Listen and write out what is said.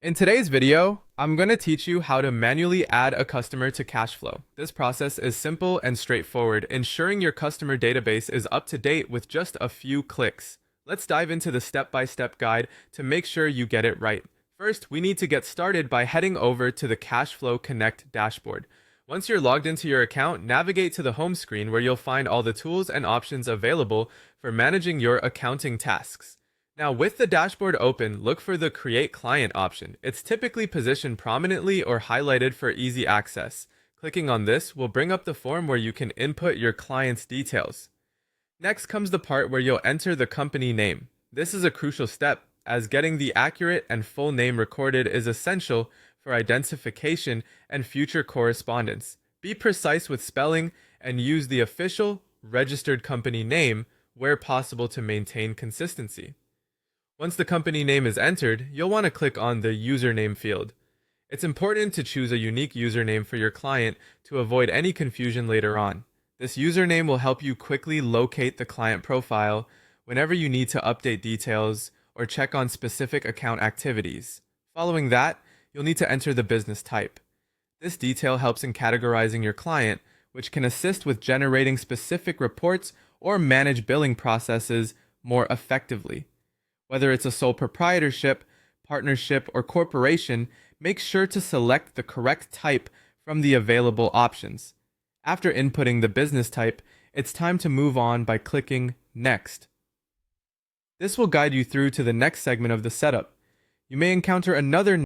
In today's video, I'm going to teach you how to manually add a customer to Kashflow. This process is simple and straightforward, ensuring your customer database is up to date with just a few clicks. Let's dive into the step-by-step guide to make sure you get it right. First, we need to get started by heading over to the Kashflow Connect dashboard. Once you're logged into your account, navigate to the home screen where you'll find all the tools and options available for managing your accounting tasks. Now, with the dashboard open, look for the Create Client option. It's typically positioned prominently or highlighted for easy access. Clicking on this will bring up the form where you can input your client's details. Next comes the part where you'll enter the company name. This is a crucial step, as getting the accurate and full name recorded is essential for identification and future correspondence. Be precise with spelling and use the official, registered company name where possible to maintain consistency. Once the company name is entered, you'll want to click on the username field. It's important to choose a unique username for your client to avoid any confusion later on. This username will help you quickly locate the client profile whenever you need to update details or check on specific account activities. Following that, you'll need to enter the business type. This detail helps in categorizing your client, which can assist with generating specific reports or manage billing processes more effectively. Whether it's a sole proprietorship, partnership, or corporation, make sure to select the correct type from the available options. After inputting the business type, it's time to move on by clicking Next. This will guide you through to the next segment of the setup. You may encounter another